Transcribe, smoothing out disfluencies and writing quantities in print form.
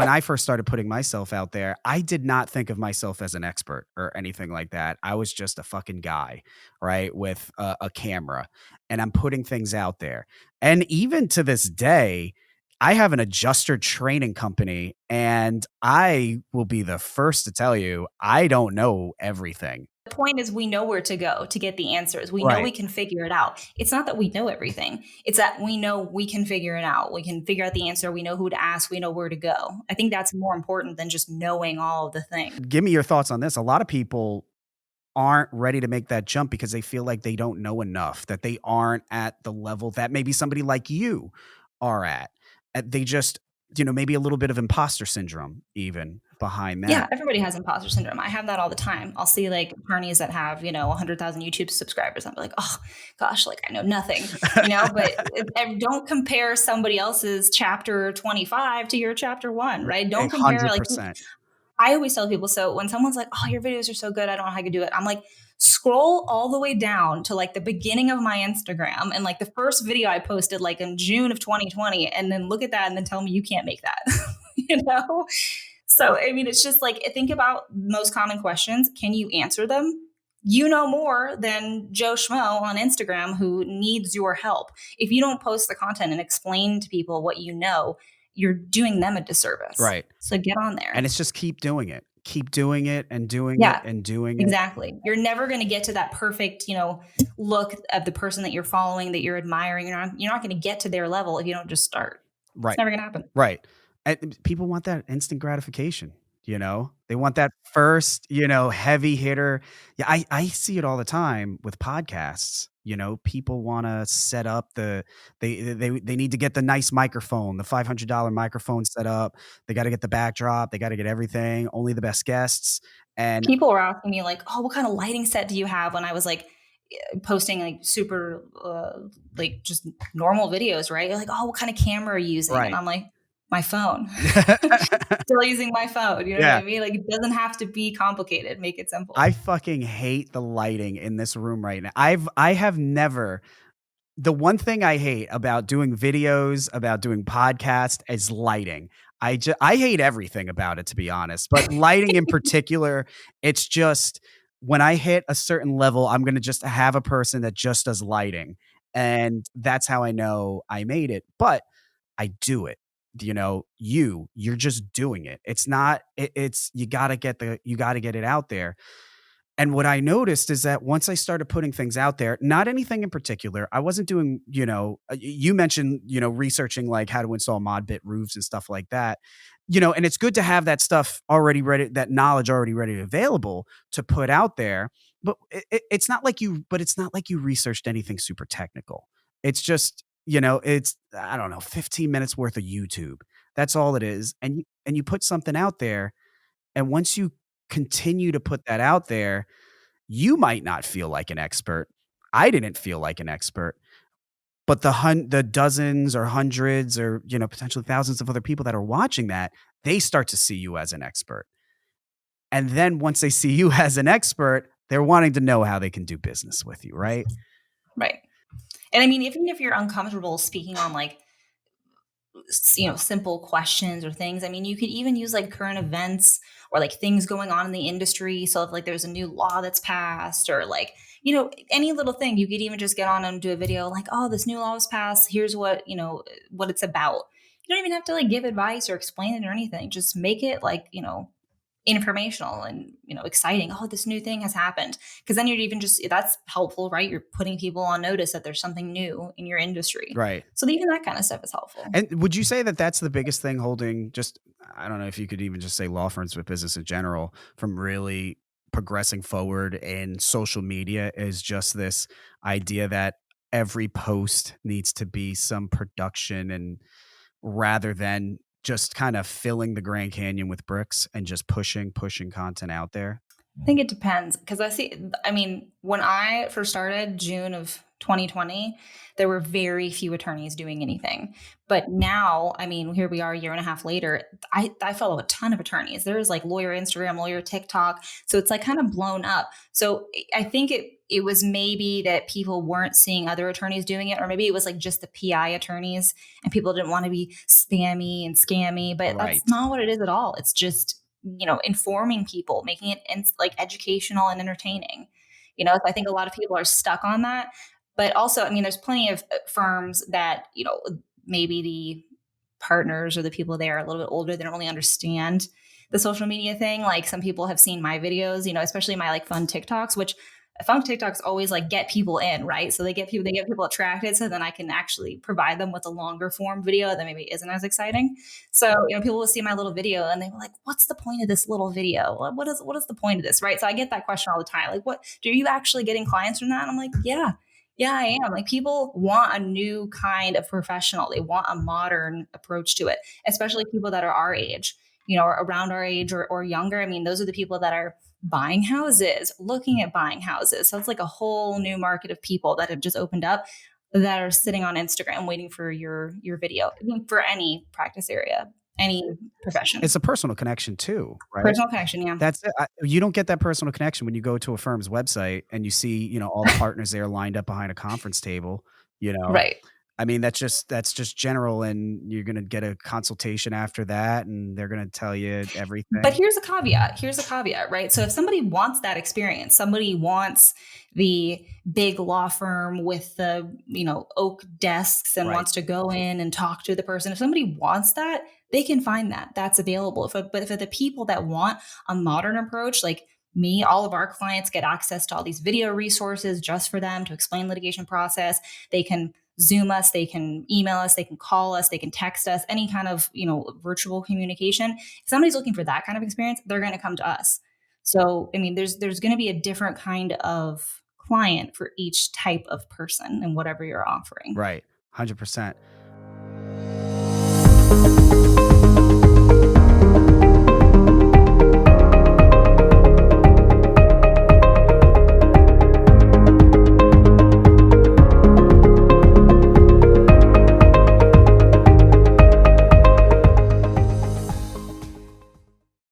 when I first started putting myself out there, I did not think of myself as an expert or anything like that. I was just a fucking guy, right, with a camera, and I'm putting things out there. And even to this day, I have an adjuster training company, and I will be the first to tell you I don't know everything. The point is we know where to go to get the answers. We know Right. we can figure it out. It's not that we know everything. It's that we know we can figure it out. We can figure out the answer. We know who to ask. We know where to go. I think that's more important than just knowing all of the things. Give me your thoughts on this. A lot of people aren't ready to make that jump because they feel like they don't know enough, that they aren't at the level that maybe somebody like you are at. They just, maybe a little bit of imposter syndrome even behind Yeah, that. everybody has imposter syndrome. I have that all the time. I'll see like attorneys that have, 100,000 YouTube subscribers. I'm like, oh gosh, like I know nothing, but and don't compare somebody else's chapter 25 to your chapter one, right? Don't compare like 100%. I always tell people, so when someone's like, "Oh, your videos are so good, I don't know how you do it." I'm like, scroll all the way down to like the beginning of my Instagram and like the first video I posted like in June of 2020 and then look at that and then tell me you can't make that. you know? So, I mean, it's just like think about most common questions. Can you answer them? You know more than Joe Schmo on Instagram who needs your help. If you don't post the content and explain to people what you know, you're doing them a disservice. Right. So get on there. And it's just keep doing it. Keep doing it and doing it Yeah, and doing it. exactly. You're never going to get to that perfect, look of the person that you're following, that you're admiring. You're not going to get to their level if you don't just start. It's Right. never going to happen. Right. And people want that instant gratification, They want that first, heavy hitter. Yeah, I see it all the time with podcasts. People wanna set up they need to get the nice microphone, the $500 microphone set up. They gotta get the backdrop, they gotta get everything, only the best guests, and People were asking me like, "Oh, what kind of lighting set do you have?" When I was like posting like super like just normal videos, right? You're like, "Oh, what kind of camera are you using?" And right. I'm like, "My phone." Still using my phone, you know what Yeah. I mean? Like, it doesn't have to be complicated, make it simple. I fucking hate the lighting in this room right now. I have never the one thing I hate about doing videos, about doing podcasts is lighting. I hate everything about it, to be honest, but lighting in particular, it's just when I hit a certain level, I'm gonna just have a person that just does lighting, and that's how I know I made it, but I do it. You're just doing it. It's not it's you gotta get it out there. And what I noticed is that once I started putting things out there, not anything in particular, I wasn't doing, you mentioned, researching like how to install mod bit roofs and stuff like that. And it's good to have that stuff already ready, that knowledge already ready available to put out there. But it's not like you researched anything super technical. It's just, it's, I don't know, 15 minutes worth of YouTube. That's all it is. And you put something out there. And once you continue to put that out there, you might not feel like an expert. I didn't feel like an expert, but the dozens or hundreds or, potentially thousands of other people that are watching that, they start to see you as an expert. And then once they see you as an expert, they're wanting to know how they can do business with you, right? Right. And I mean, even if you're uncomfortable speaking on like simple questions or things, I mean, you could even use like current events or like things going on in the industry. So if like there's a new law that's passed or like any little thing, you could even just get on and do a video like, oh, this new law was passed, here's what it's about. You don't even have to like give advice or explain it or anything, just make it like informational and exciting. Oh, this new thing has happened, because then you're even just that's helpful, right? You're putting people on notice that there's something new in your industry. Right. So even that kind of stuff is helpful. And would you say that that's the biggest thing holding just, I don't know if you could even just say law firms, but business in general, from really progressing forward in social media is just this idea that every post needs to be some production, and rather than just kind of filling the Grand Canyon with bricks and just pushing content out there? I think it depends, because I mean, when I first started, June of 2020, there were very few attorneys doing anything. But now, I mean, here we are a year and a half later. I follow a ton of attorneys. There's like lawyer Instagram, lawyer TikTok. So it's like kind of blown up. So I think it was maybe that people weren't seeing other attorneys doing it, or maybe it was like just the PI attorneys and people didn't want to be spammy and scammy. But that's Right. not what it is at all. It's just, informing people, making it like educational and entertaining. So I think a lot of people are stuck on that. But also, I mean, there's plenty of firms that, maybe the partners or the people there are a little bit older. They don't really understand the social media thing. Like some people have seen my videos, especially my like fun TikToks, which fun TikToks always like get people in, right? So they get people attracted. So then I can actually provide them with a longer form video that maybe isn't as exciting. So, people will see my little video and they were like, what's the point of this little video? What is the point of this? Right. So I get that question all the time. Like, what do you actually getting clients from that? And I'm like, yeah. Yeah, I am. Like people want a new kind of professional. They want a modern approach to it, especially people that are our age, or around our age or younger. I mean, those are the people that are buying houses, looking at buying houses. So it's like a whole new market of people that have just opened up that are sitting on Instagram waiting for your video. I mean, for any practice area, any It's profession. a personal connection too, right? Personal connection, yeah. That's it. You don't get that personal connection when you go to a firm's website and you see, all the partners there lined up behind a conference table, you know? Right. I mean, that's just general, and you're gonna get a consultation after that, and they're gonna tell you But everything. here's a caveat. Here's a caveat, right? So if somebody wants that experience, somebody wants the big law firm with the, oak desks and Right. wants to go in and talk to the person. If somebody wants that, they can find that. That's available. But for the people that want a modern approach, like me, all of our clients get access to all these video resources just for them to explain litigation process. They can Zoom us, they can email us, they can call us, they can text us, any kind of, virtual communication. If somebody's looking for that kind of experience, they're going to come to us. So, I mean, there's going to be a different kind of client for each type of person and whatever you're offering. Right. 100%.